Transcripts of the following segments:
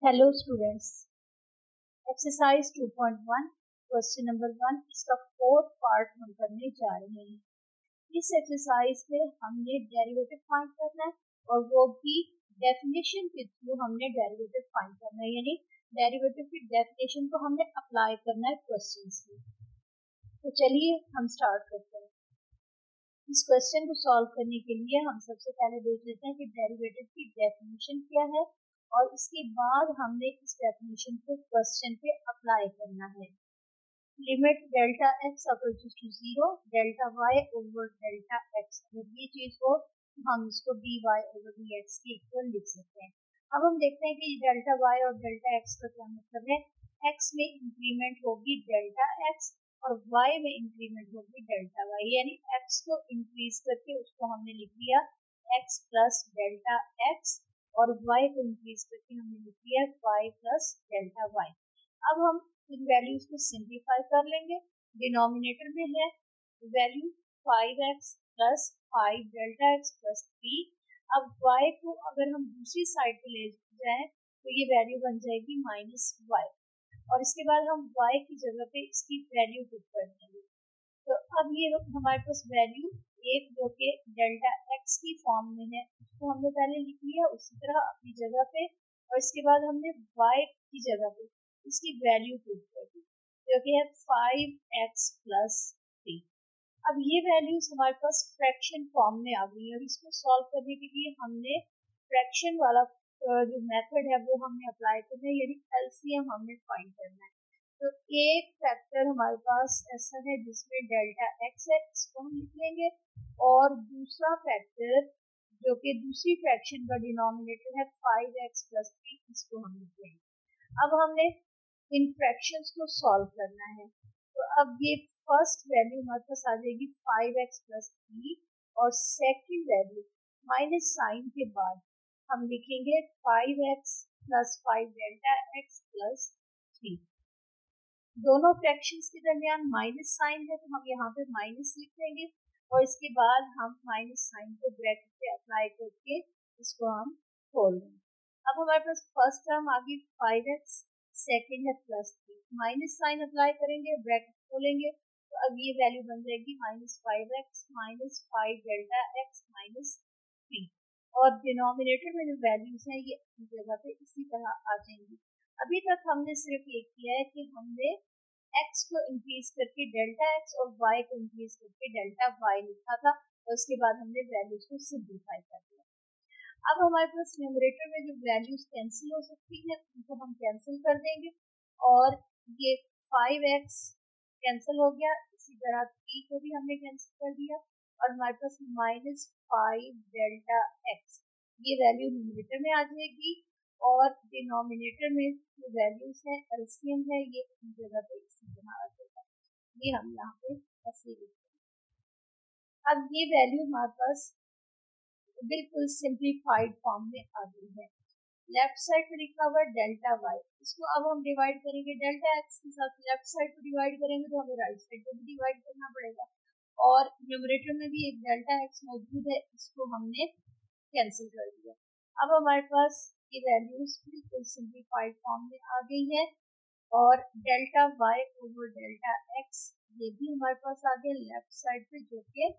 Hello students, exercise 2.1 question number 1 इसका fourth part हम करने जा रहे हैं। इस एक्सरसाइज में हमने डेरिवेटिव फाइंड करना है और वो भी डेफिनेशन के थ्रू हमने डेरिवेटिव फाइंड करना है, यानी डेरिवेटिव की डेफिनेशन को हमने अप्लाई करना है क्वेश्चंस में। तो चलिए हम स्टार्ट करते हैं। इस क्वेश्चन को सॉल्व करने के लिए हम सबसे पहले देख लेते हैं कि डेरिवेटिव की डेफिनेशन क्या है और इसके बाद हमने इस डेफिनेशन को क्वेश्चन पे अप्लाई करना है। Limit delta x approaches to zero delta y over delta x, अगर ये चीज हो तो हम इसको d y over d x के इक्वल लिख सकते हैं। अब हम देखते हैं कि डेल्टा वाई और डेल्टा एक्स का क्या मतलब है। एक्स में इंक्रीमेंट होगी डेल्टा एक्स और y में इंक्रीमेंट होगी डेल्टा y, यानी x को इंक्रीज करके उसको हमने लिख लिया x प्लस डेल्टा x और y को इंक्रीज करके हमने लिख लिया y प्लस डेल्टा y। अब हम इन वैल्यूज को सिंप्लीफाई कर लेंगे। डिनोमिनेटर में है value 5x plus 5 delta x plus 3। अब y को अगर हम दूसरी साइड पे ले जाएं तो ये वैल्यू बन जाएगी माइनस y और इसके बाद हम y की जगह पे इसकी वैल्यू पुट कर देंगे। तो अब ये हमारे पास वैल्यू एक जो कि डेल्टा x की फॉर्म में है उसको हमने पहले लिख लिया उसी तरह अपनी जगह पे, और इसके बाद हमने y की जगह पे इसकी वैल्यू पुट कर दी जो कि है 5x प्लस 3। अब ये वैल्यूज हमारे पास फ्रैक्शन फॉर्म में आ गई है और इसको सॉल्व करने के लिए हमने फ्रैक्शन वाला जो मेथड है वो हमने अप्लाई करना है, यानी एलसीएम हमने फाइंड करना है। तो एक फैक्टर हमारे पास ऐसा है जिसमें डेल्टा एक्स है, इसको हम लिख लेंगे, और दूसरा फैक्टर जो कि दूसरी फ्रैक्शन का डिनोमिनेटर है 5x प्लस 3, इसको हम लिख लेंगे। अब हमने इन फ्रैक्शंस को सॉल्व करना है। तो अब ये फर्स्ट वैल्यू हमारे पास आ जाएगी 5x प्लस 3 और सेकेंड वैल्यू माइनस साइन के बाद हम लिखेंगे 5x plus 5 delta x plus 3। दोनों फ्रैक्शंस के दरमियान माइनस साइन है तो हम यहाँ पे माइनस लिख देंगे और इसके बाद हम माइनस साइन को ब्रैकेट पे अप्लाई करके इसको हम खोल देंगे। अब हमारे पास फर्स्ट टर्म आ गई 5x, सेकेंड है प्लस 3, माइनस साइन अप्लाई करेंगे ब्रैकेट खोलेंगे तो अब ये वैल्यू बन जाएगी minus 5x minus 5 delta x minus 3, और डिनोमिनेटर में जो वैल्यूज हैं ये अपनी जगह पे इसी तरह आ जाएंगी। अभी तक हमने सिर्फ ये किया है कि हमने x को इंक्रीज करके डेल्टा x और y को इंक्रीज करके डेल्टा y लिखा था और उसके बाद हमने वैल्यूज को सिंप्लीफाई कर दिया। अब हमारे पास न्यूमरेटर में जो वैल्यूज कैंसिल हो सकती है उनको हम कैंसिल कर देंगे और ये 5x कैंसिल हो गया, इसी तरह 3 को भी हमने कैंसिल कर दिया और हमारे पास माइनस 5 डेल्टा x ये वैल्यू न्यूमरेटर में आ जाएगी और डिनोमिनेटर में जो वैल्यूज है एलसीएम है ये अपनी जगह पे इसी तरह आ जाएगा। ये हम यहाँ पे ऐसे लिखते हैं। अब ये वैल्यू हमारे पास बिल्कुल सिंप्लीफाइड फॉर्म में आ गई है। लेफ्ट साइड पे लिखा हुआ है डेल्टा वाई, इसको अब हम डिवाइड करेंगे डेल्टा एक्स के साथ। लेफ्ट साइड पे डिवाइड करेंगे तो हमें राइट साइड पे भी डिवाइड करना पड़ेगा और न्यूमरेटर में भी एक डेल्टा एक्स मौजूद है, इसको हमने कैंसिल कर दिया। अब हमारे पास ये वैल्यूज बिल्कुल सिंप्लीफाइड फॉर्म में आ गई है और delta y over delta x ये भी हमारे पास आ गया लेफ्ट साइड पे, जो कि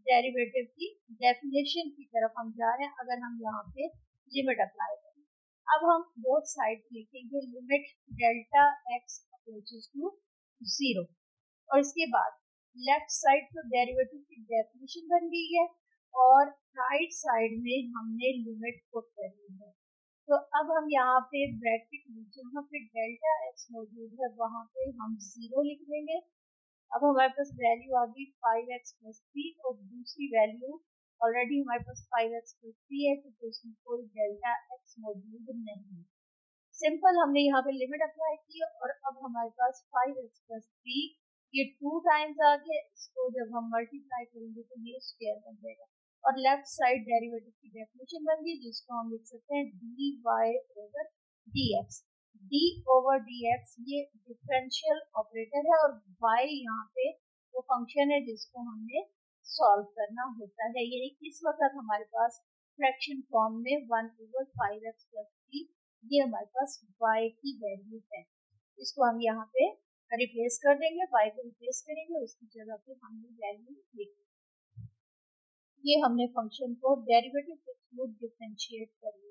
डेरिवेटिव की डेफिनेशन की तरफ हम जा रहे हैं अगर हम यहाँ पे लिमिट अप्लाई करें। अब हम बोथ साइड लिखेंगे limit delta x approaches to zero और इसके बाद लेफ्ट साइड तो डेरिवेटिव की डेफिनेशन बन गई है और राइट साइड में हमने लिमिट पुट करनी है। तो अब हम यहाँ पे ब्रैकेट में जहाँ पे डेल्टा एक्स मौजूद है वहाँ पे हम जीरो लिख देंगे। अब हमारे पास वैल्यू आ गई 5x प्लस 3 और दूसरी वैल्यू ऑलरेडी हमारे पास 5x प्लस 3 है तो उसमें कोई डेल्टा x मौजूद नहीं। सिंपल हमने यहाँ पे लिमिट अप्लाई की और अब हमारे पास 5x प्लस 3 ये 2 टाइम्स आ गया, इसको जब हम मल्टीप्लाई करेंगे तो ये स्क्वायर बन जाएगा और लेफ्ट साइड डेरिवेटिव की डेफिनेशन बन गई जिसको हम लिख सकते हैं dy over dx। d over dx ये डिफरेंशियल ऑपरेटर है और y यहाँ पे वो फंक्शन है जिसको हमने सॉल्व करना होता है, यानी इस वक्त हमारे पास फ्रैक्शन फॉर्म में 1 ओवर 5x प्लस 3 ये हमारे पास y की वैल्यू है। इसको हम यहाँ पे रिप्लेस कर देंगे, y को रिप्लेस करेंगे, उसकी जगह पे हम ये वैल्यू लिखेंगे। ये हमने फंक्शन को डेरिवेटिव के थ्रू डिफरेंशिएट कर लिया।